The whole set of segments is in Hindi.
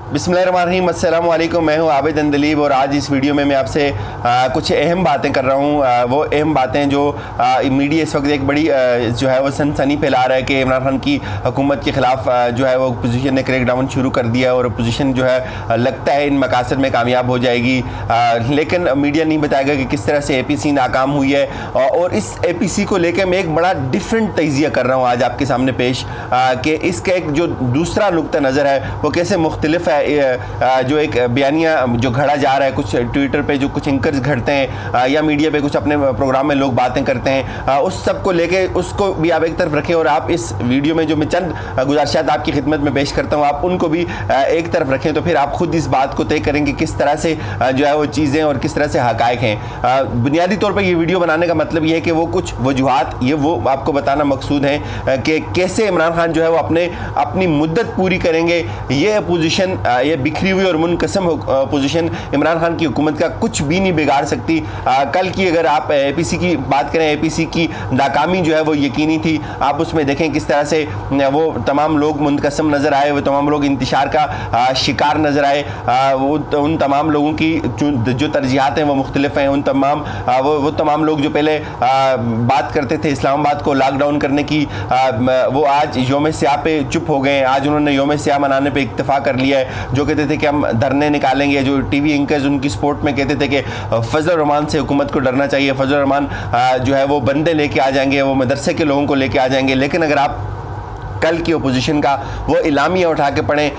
बिस्मिल्लाहिर्रहमानिर्रहीम, अस्सलाम वालेकुम। मैं हूं आबिद अंदलीब और आज इस वीडियो में मैं आपसे कुछ अहम बातें कर रहा हूं। वो अहम बातें जो मीडिया इस वक्त एक बड़ी जो है वो सनसनी फैला रहा है कि इमरान खान की हुकूमत के ख़िलाफ़ जो है वो अपोजिशन ने क्रैकडाउन शुरू कर दिया और अपोजिशन जो है लगता है इन मकासद में कामयाब हो जाएगी। लेकिन मीडिया नहीं बताएगा कि किस तरह से APC नाकाम हुई है। और इस APC को लेकर मैं एक बड़ा डिफरेंट तजिया कर रहा हूँ आज आपके सामने पेश, कि इसका एक जो दूसरा नुक्ता नज़र है वो कैसे मुख्तलिफ है। जो एक बयानिया जो घड़ा जा रहा है, कुछ ट्विटर पे जो कुछ एंकर्स घड़ते हैं या मीडिया पे कुछ अपने प्रोग्राम में लोग बातें करते हैं, उस सब को लेके उसको भी आप एक तरफ रखें और आप इस वीडियो में जो मैं चंद गुजारिशात आपकी खिदमत में पेश करता हूँ आप उनको भी एक तरफ रखें, तो फिर आप खुद इस बात को तय करेंगे किस तरह से जो है वो चीज़ें और किस तरह से हक़ाइक़ हैं। बुनियादी तौर पर ये वीडियो बनाने का मतलब ये है कि वो कुछ वजूहात ये वो आपको बताना मकसूद है कि कैसे इमरान खान जो है वो अपनी मुद्दत पूरी करेंगे। ये अपोजिशन, ये बिखरी हुई और मुनकसम अपोजिशन इमरान खान की हुकूमत का कुछ भी नहीं बिगाड़ सकती। कल की अगर आप APC की बात करें, APC की नाकामी जो है वो यकीनी थी। आप उसमें देखें किस तरह से वो तमाम लोग मुनकसम नज़र आए, वो तमाम लोग इंतशार का शिकार नज़र आए। उन तमाम लोगों की जो तरजीहात हैं वो मुख्तलिफ हैं। उन तमाम वो तमाम लोग जो पहले बात करते थे इस्लामाबाद को लॉकडाउन करने की, वो आज योम स्याह पे चुप हो गए। आज उन्होंने योम स्याह मनाने पे इत्तेफाक कर लिया है। जो कहते थे कि हम धरने निकालेंगे, जो TV एंकर्स उनकी सपोर्ट में कहते थे कि फजल रहमान से हुकूमत को डरना चाहिए, फजल रहमान जो है वो बंदे लेके आ जाएंगे, वो मदरसे के लोगों को लेके आ जाएंगे। लेकिन अगर आप कल की अपोजिशन का वो इलामिया उठा के पढ़ें,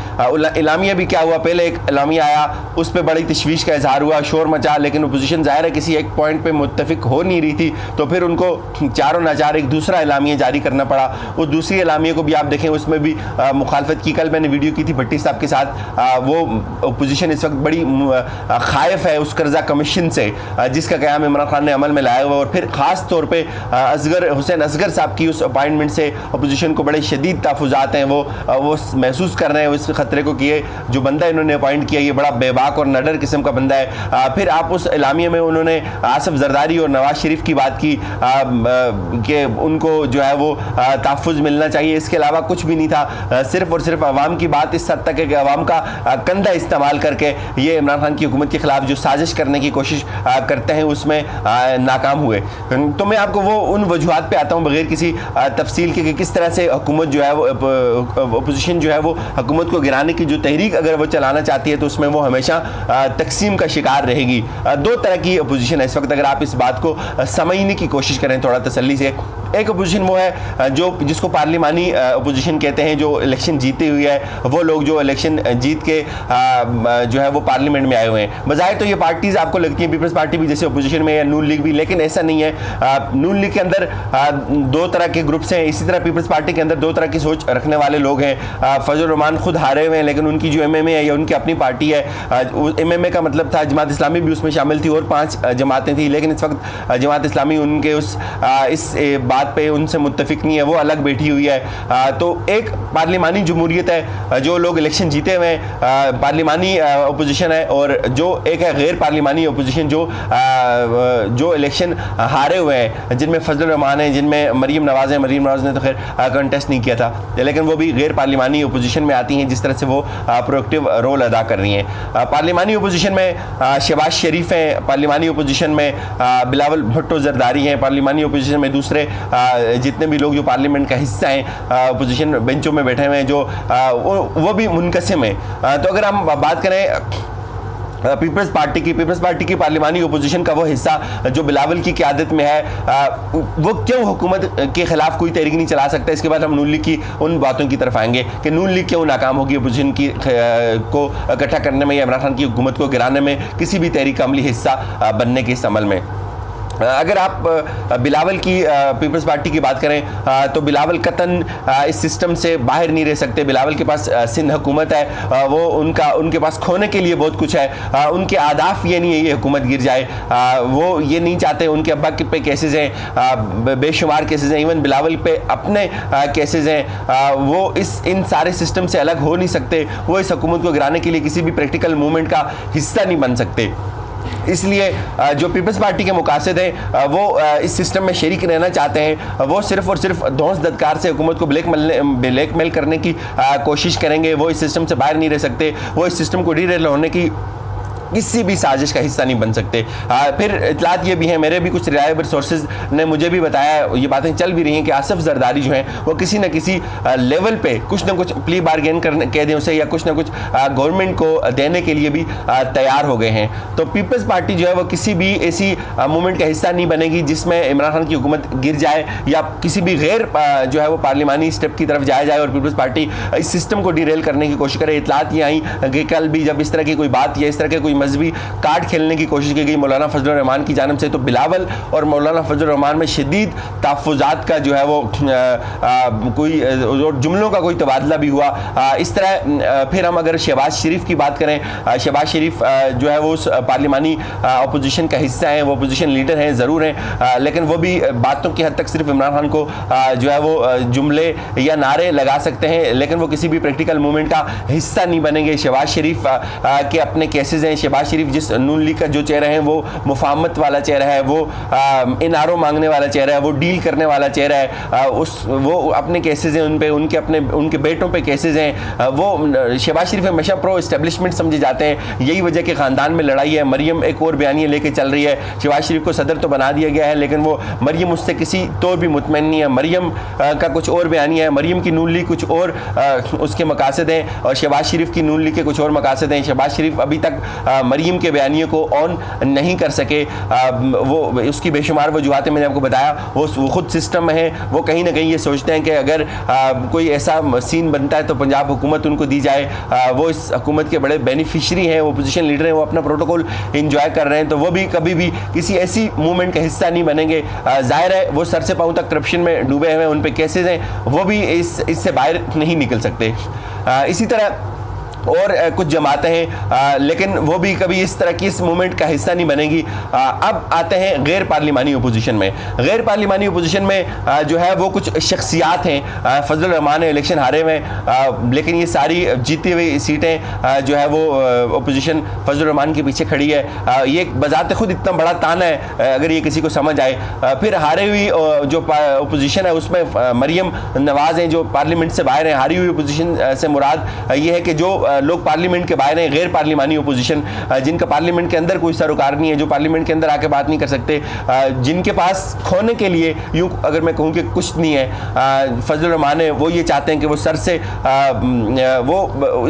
इलामिया भी क्या हुआ, पहले एक इलामिया आया उस पर बड़ी तशवीश का इजहार हुआ, शोर मचा, लेकिन अपोजिशन ज़ाहिर है किसी एक पॉइंट पे मुत्तफिक हो नहीं रही थी, तो फिर उनको चारों नाचार एक दूसरा इलामिया जारी करना पड़ा। उस दूसरी इलामिया को भी आप देखें, उसमें भी मुखालफत की। कल मैंने वीडियो की थी भट्टी साहब के साथ। वो अपोजिशन इस वक्त बड़ी खाइफ है उस कर्जा कमीशन से जिसका क़याम इमरान खान ने अमल में लाया हुआ, और फिर ख़ास तौर पर हुसैन असगर साहब की उस अपॉइंटमेंट से अपोजिशन को बड़े शदीद तहफ़्फ़ुज़ात हैं। वो महसूस कर रहे हैं इस ख़तरे को कि ये जो बंदा इन्होंने अपॉइंट किया ये बड़ा बेबाक और नडर किस्म का बंदा है। फिर आप उस इलामिया में उन्होंने आसिफ जरदारी और नवाज शरीफ की बात की कि उनको जो है वो तहफ़्फ़ुज़ मिलना चाहिए। इसके अलावा कुछ भी नहीं था, सिर्फ़ और सिर्फ अवाम की बात इस हद तक है कि अवाम का कंधा इस्तेमाल करके ये इमरान खान की हुकूमत के ख़िलाफ़ जो साजिश करने की कोशिश करते हैं उसमें नाकाम हुए। तो मैं आपको वो उन वजूहात पे आता हूँ बग़ैर किसी तफसील के कि किस तरह से हुकूमत जो है वो अपोजिशन जो है वो हुकूमत को गिराने की जो तहरीक अगर वो चलाना चाहती है तो उसमें वो हमेशा तकसीम का शिकार रहेगी। दो तरह की अपोजिशन है इस वक्त, अगर आप इस बात को समझने की कोशिश करें थोड़ा तसल्ली से। एक अपोजिशन वो है जो जिसको पार्लिमानी अपोजिशन कहते हैं, जो इलेक्शन जीती हुई है, वो लोग जो इलेक्शन जीत के जो है वो पार्लियामेंट में आए हुए हैं। बजाय तो ये पार्टीज़ आपको लगती हैं पीपल्स पार्टी भी जैसे अपोजिशन में, या नून लीग भी, लेकिन ऐसा नहीं है। नून लीग के अंदर दो तरह के ग्रुप्स हैं, इसी तरह पीपल्स पार्टी के अंदर दो तरह की सोच रखने वाले लोग हैं। फजल रहमान खुद हारे हुए हैं, लेकिन उनकी जो MMA है या उनकी अपनी पार्टी है, MMA का मतलब था जमात इस्लामी भी उसमें शामिल थी और 5 जमातें थी, लेकिन इस वक्त जमात इस्लामी उनके इस बात पे उनसे मुत्तफिक नहीं है, वो अलग बैठी हुई है। तो एक पार्लिमानी जमहूरियत है, जो लोग इलेक्शन जीते हुए हैं, पार्लिमानी अपोजिशन है, और जो एक है गैर पार्लिमानी अपोजिशन जो इलेक्शन हारे हुए हैं, जिनमें फजल रहमान है, जिनमें मरीम नवाज़ है। मरीम नवाज़ ने तो खैर कंटेस्ट नहीं किया था, लेकिन वो भी गैर पार्लिमानी अपोजिशन में आती हैं, जिस तरह से वो प्रोएक्टिव रोल अदा कर रही हैं। पार्लिमानी अपोजिशन में शहबाज शरीफ हैं, पार्लिमानी अपोजिशन में बिलावल भुट्टो जरदारी हैं, पार्लिमानी अपोजिशन में दूसरे जितने भी लोग जो पार्लियामेंट का हिस्सा हैं अपोजिशन बेंचों में बैठे हुए हैं, जो वो भी मुनकसिम हैं। तो अगर हम बात करें पीपल्स पार्टी की पार्लिमानी अपोजिशन का वो हिस्सा जो बिलावल की क़यादत में है, वो क्यों हुकूमत के ख़िलाफ़ कोई तहरीक नहीं चला सकता। इसके बाद हम नून लीग की उन बातों की तरफ आएंगे कि नून लीग क्यों नाकाम होगी अपोजिशन की को इकट्ठा करने में या इमरान खान की हुकूमत को गिराने में, किसी भी तहरीक का अमली हिस्सा बनने के इस अमल में। अगर आप बिलावल की पीपल्स पार्टी की बात करें तो बिलावल कतन इस सिस्टम से बाहर नहीं रह सकते। बिलावल के पास सिंध हुकूमत है, वो उनके पास खोने के लिए बहुत कुछ है। उनके आदाफ ये नहीं है ये हुकूमत गिर जाए, वो ये नहीं चाहते। उनके अब्बा पे केसेस हैं, बेशुमार केसेस हैं, इवन बिलावल पे अपने केसेस हैं। वो इन सारे सिस्टम से अलग हो नहीं सकते, वो इस हुकूमत को गिराने के लिए किसी भी प्रैक्टिकल मूवमेंट का हिस्सा नहीं बन सकते। इसलिए जो पीपल्स पार्टी के मुकासद हैं वो इस सिस्टम में शरीक रहना चाहते हैं। वो सिर्फ और सिर्फ धौंस धत्कार से हुकूमत को ब्लैकमेल करने की कोशिश करेंगे। वो इस सिस्टम से बाहर नहीं रह सकते, वो इस सिस्टम को डीरेल होने की किसी भी साजिश का हिस्सा नहीं बन सकते। फिर इतलात ये भी हैं, मेरे भी कुछ रिलायबल सोर्सेज ने मुझे भी बताया, ये बातें चल भी रही हैं कि आसिफ जरदारी जो हैं वो किसी न किसी लेवल पे कुछ ना कुछ प्ली बार्गेन करने कह दें उसे, या कुछ ना कुछ गवर्नमेंट को देने के लिए भी तैयार हो गए हैं। तो पीपल्स पार्टी जो है वो किसी भी ऐसी मूवमेंट का हिस्सा नहीं बनेगी जिसमें इमरान खान की हुकूमत गिर जाए या किसी भी गैर जो है वो पार्लिमानी स्टेप की तरफ जाया जाए और पीपल्स पार्टी इस सिस्टम को डिरेल करने की कोशिश करे। इतलात ये आई कि कल भी जब इस तरह की कोई बात या इस तरह के कोई मजहबी कार्ड खेलने की कोशिश की गई मौलाना फजलुर रहमान की जानिब से, तो बिलावल और मौलाना फजलुर रहमान में शदीद तहफ़्फ़ुज़ात का जो है वो कोई जुमलों का कोई तबादला भी हुआ। इस तरह फिर हम अगर शहबाज शरीफ की बात करें, शहबाज शरीफ जो है वो पार्लिमानी अपोजिशन का हिस्सा हैं, वो अपोजिशन लीडर हैं ज़रूर हैं, लेकिन वो भी बातों की हद तक सिर्फ इमरान खान को जो है वो जुमले या नारे लगा सकते हैं, लेकिन वो किसी भी प्रैक्टिकल मूवमेंट का हिस्सा नहीं बनेंगे। शहबाज शरीफ के अपने केसेस हैं। शहबाज शरीफ जिस नून लीग का जो चेहरा है वो मुफाहमत वाला चेहरा है, वो इनारो मांगने वाला चेहरा है, वो डील करने वाला चेहरा है। वो अपने केसेस हैं, उन पे उनके बेटों पे केसेस हैं। वो शहबाज शरीफ हमेशा प्रो इस्टेब्लिशमेंट समझे जाते हैं, यही वजह के ख़ानदान में लड़ाई है। मरियम एक और बयानिया लेके चल रही है, शहबाज शरीफ को सदर तो बना दिया गया है लेकिन वो मरियम उससे किसी तौर भी मुतमईन नहीं है। मरियम का कुछ और बयानिया है, मरियम की नून लीग कुछ और उसके मकासद हैं और शहबाज शरीफ की नून लीग के कुछ और मकासद हैं। शहबाज शरीफ अभी तक मरियम के बयानियों को ऑन नहीं कर सके। वो उसकी बेशुमार वजूहातें मैंने आपको बताया, वो खुद सिस्टम में है। वो कहीं ना कहीं ये सोचते हैं कि अगर कोई ऐसा सीन बनता है तो पंजाब हुकूमत उनको दी जाए। वो इस हुकूमत के बड़े बेनिफिशरी हैं, वो पोजीशन लीडर हैं, वो अपना प्रोटोकॉल इंजॉय कर रहे हैं, तो वो भी कभी भी किसी ऐसी मूवमेंट का हिस्सा नहीं बनेंगे। जाहिर है वो सर से पांव तक करप्शन में डूबे हुए हैं, उन पे केसेस हैं, वो भी इससे बाहर नहीं निकल सकते। इसी तरह और कुछ जमातें हैं लेकिन वो भी कभी इस तरह की इस मूवमेंट का हिस्सा नहीं बनेगी। अब आते हैं गैर पार्लिमानी अपोजिशन में। गैर पार्लिमानी अपोजिशन में जो है वो कुछ शख्सियात हैं। फजलुर रहमान इलेक्शन हारे हुए, लेकिन ये सारी जीती हुई सीटें जो है वो अपोजिशन फजलुर रहमान के पीछे खड़ी है। ये बजाते खुद इतना बड़ा ताना है अगर ये किसी को समझ आए। फिर हारी हुई जो अपोजिशन है उसमें मरियम नवाज हैं जो पार्लियामेंट से बाहर हैं। हारी हुई अपोजिशन से मुराद ये है कि जो लोग पार्लियामेंट के बाहर हैं, गैर पार्लिमानी अपोजिशन, जिनका पार्लियामेंट के अंदर कोई सरोकार नहीं है, जो पार्लियामेंट के अंदर आके बात नहीं कर सकते, जिनके पास खोने के लिए यूँ अगर मैं कहूँ कि कुछ नहीं है। फजलुर रहमान है, वो ये चाहते हैं कि वो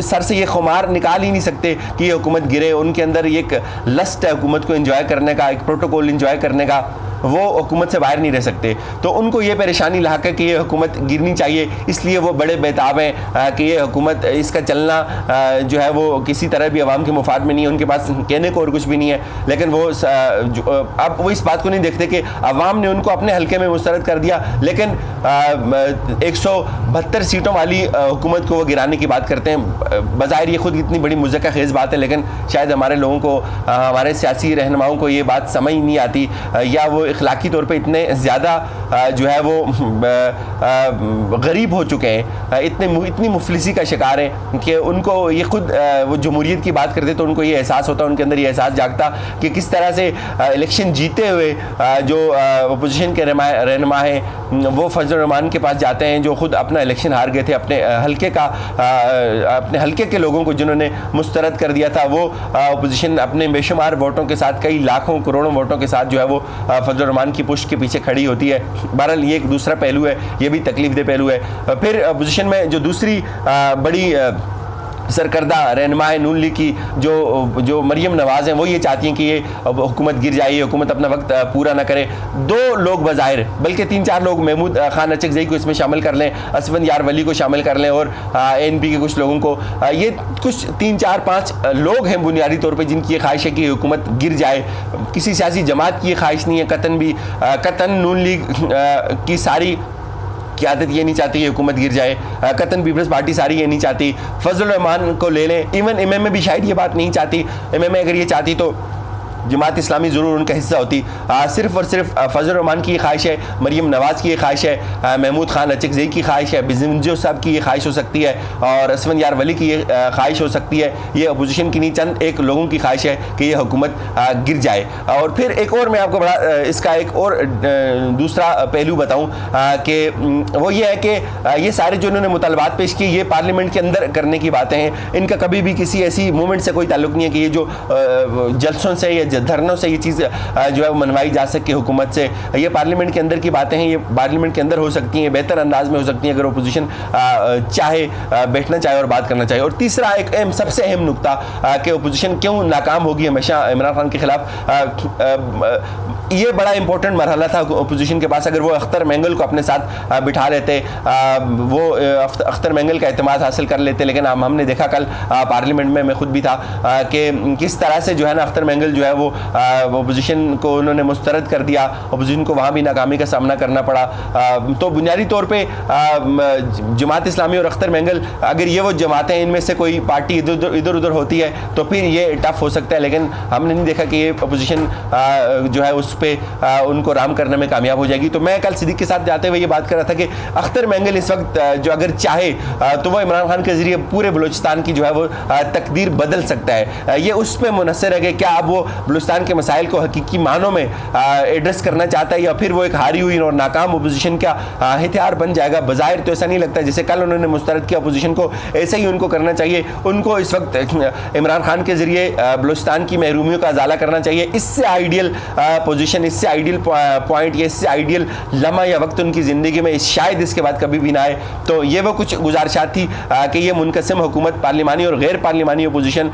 सर से ये खुमार निकाल ही नहीं सकते कि ये हुकूमत गिरे। उनके अंदर एक लस्ट है हुकूमत को एंजॉय करने का, एक प्रोटोकॉल एंजॉय करने का, वो हुकूमत से बाहर नहीं रह सकते। तो उनको ये परेशानी लाक है कि ये हुकूमत गिरनी चाहिए, इसलिए वो बड़े बेताब हैं कि ये हुकूमत इसका चलना जो है वो किसी तरह भी आवाम के मुफाद में नहीं है। उनके पास कहने को और कुछ भी नहीं है, लेकिन वो अब वो इस बात को नहीं देखते कि आवाम ने उनको अपने हल्के में मुस्तरद कर दिया, लेकिन 172 सीटों वाली हुकूमत को वो गिराने की बात करते हैं। बज़ाहिर ये खुद इतनी बड़ी मुज़क्का खेज़ बात है, लेकिन शायद हमारे लोगों को, हमारे सियासी रहनुमाओं को ये बात समझ नहीं आती, या वो इखलाकी तौर पे इतने ज़्यादा जो है वो गरीब हो चुके हैं, इतनी मुफलिसी का शिकार हैं कि उनको ये खुद वो जमहूरियत की बात करते तो उनको ये एहसास होता, उनके अंदर ये एहसास जागता कि किस तरह से इलेक्शन जीते हुए जो अपोजिशन के रहनुमा हैं वो फजलुर रहमान के पास जाते हैं जो खुद अपना इलेक्शन हार गए थे, अपने हल्के के लोगों को जिन्होंने मुस्तरद कर दिया था। वो अपोजिशन अपने बेशुमार वोटों के साथ, कई लाखों करोड़ों वोटों के साथ जो है वो फजलुर रहमान की पुष्ट के पीछे खड़ी होती है। बहरहाल ये एक दूसरा पहलू है, ये भी तकलीफ दे पहलू है। फिर अपोजिशन में जो दूसरी बड़ी सरकर्दा रहनुमा है नून लीग की, जो मरियम नवाज़ हैं, वो ये चाहती हैं कि ये हुकूमत गिर जाए, ये हुकूमत अपना वक्त पूरा ना करे। दो लोग बज़ाहिर, बल्कि 3-4 लोग, महमूद खान अचकज़ई को इसमें शामिल कर लें, असफंद यार वली को शामिल कर लें और ANP के कुछ लोगों को, ये कुछ 3-4-5 लोग हैं बुनियादी तौर पर जिनकी ये ख्वाहिश है कि हुकूमत गिर जाए। किसी सियासी जमात की ये ख्वाहिश नहीं है, कतन नून लीग की सारी क़यादत ये नहीं चाहती कि हुकूमत गिर जाए, कतन पीपल्स पार्टी सारी ये नहीं चाहती। फजलुर रहमान को ले लें, इवन MMA भी शायद ये बात नहीं चाहती। MMA अगर ये चाहती तो जमात इस्लामी ज़रूर उनका हिस्सा होती। सिर्फ़ और सिर्फ फजल रहमान की ये ख्वाहिश है, मरीम नवाज़ की ये ख्वाहिश है, महमूद खान अचकज़ई की ख्वाहिश है, बिजनजो साहब की ये ख्वाहिश हो सकती है और असफंदियार वली की ये ख्वाहिश हो सकती है। ये अपोजिशन की नहीं, चंद एक लोगों की ख्वाहिश है कि ये हुकूमत गिर जाए। और फिर एक और मैं आपको बड़ा इसका एक और दूसरा पहलू बताऊं कि वो ये है कि ये सारे जो इन्होंने मुतालबात पेश किए ये पार्लियामेंट के अंदर करने की बातें हैं। इनका कभी भी किसी ऐसी मूवमेंट से कोई ताल्लुक नहीं है कि ये जो जलसों से या धरनों से ये चीज़ जो है वो मनवाई जा सके हुकूमत से। ये पार्लियामेंट के अंदर की बातें हैं, ये पार्लियामेंट के अंदर हो सकती हैं, बेहतर अंदाज में हो सकती हैं अगर अपोजिशन चाहे, बैठना चाहे और बात करना चाहे। और तीसरा एक सबसे अहम नुकता कि अपोजिशन क्यों नाकाम होगी हमेशा इमरान खान के खिलाफ, ये बड़ा इंपॉर्टेंट मरहला था अपोजिशन के पास। अगर वो अख्तर मेंगल को अपने साथ बिठा लेते, वो अख्तर मेंगल का एतमाद हासिल कर लेते, लेकिन हमने देखा कल पार्लियामेंट में, मैं खुद भी था, कि किस तरह से जो है ना अख्तर मेंगल जो है वो अपोजिशन को उन्होंने मुस्तरद कर दिया, अपोजिशन को वहाँ भी नाकामी का सामना करना पड़ा। तो बुनियादी तौर पर जमात इस्लामी और अख्तर मेंगल, अगर ये वो जमातें इनमें से कोई पार्टी इधर उधर होती है तो फिर ये टफ हो सकता है, लेकिन हमने नहीं देखा कि ये अपोजिशन जो है उस पे उनको राम करने में कामयाब हो जाएगी। तो मैं कल सिद्दीक के साथ जाते हुए ये बात कर रहा था कि अख्तर मेंगल इस वक्त जो अगर चाहे तो वो इमरान खान के जरिए पूरे बलूचिस्तान की जो है वो तकदीर बदल सकता है। ये उस पर मुनहसर है कि क्या अब वो बलूचिस्तान के मसाइल को हकीकी मानों में एड्रेस करना चाहता है या फिर वो एक हारी हुई और नाकाम अपोजिशन का हथियार बन जाएगा। बज़ाहिर तो ऐसा नहीं लगता, जैसे कल उन्होंने मुस्तरद किया अपोजिशन को, ऐसे ही उनको करना चाहिए। उनको इस वक्त इमरान खान के जरिए बलूचिस्तान की महरूमियों का अजाला करना चाहिए। इससे आइडियल पोजीशन, इससे आइडियल पॉइंट या इससे आइडियल लम्हा या वक्त उनकी ज़िंदगी में शायद इसके बाद कभी भी ना आए। तो ये वो कुछ गुजारिशात थी कि ये मुनक़सिम हुकूमत, पार्लिमानी और गैर पार्लिमानी अपोजिशन,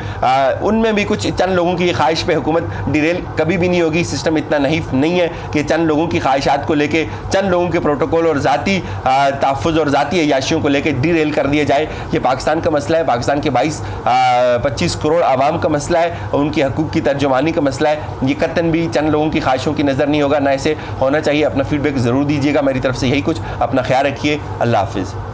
उनमें भी कुछ चंद लोगों की ख्वाहिश पे हुकूमत डिरेल कभी भी नहीं होगी। सिस्टम इतना नहीं है कि चंद लोगों की ख्वाहिशात को लेके, चंद लोगों के प्रोटोकॉल और ज़ाती तहफ़्फ़ुज़ और ज़ाती अय्याशियों को लेकर डिरेल कर दिया जाए। ये पाकिस्तान का मसला है, पाकिस्तान के 22-25 करोड़ आवाम का मसला है, उनकी हकूक़ की तर्जुमानी का मसला है। ये कतन भी चंद लोगों की ख्वाहिशों की नज़र नहीं होगा, ना ऐसे होना चाहिए। अपना फीडबैक ज़रूर दीजिएगा। मेरी तरफ से यही कुछ, अपना ख्याल रखिए। अल्लाह हाफ़िज़।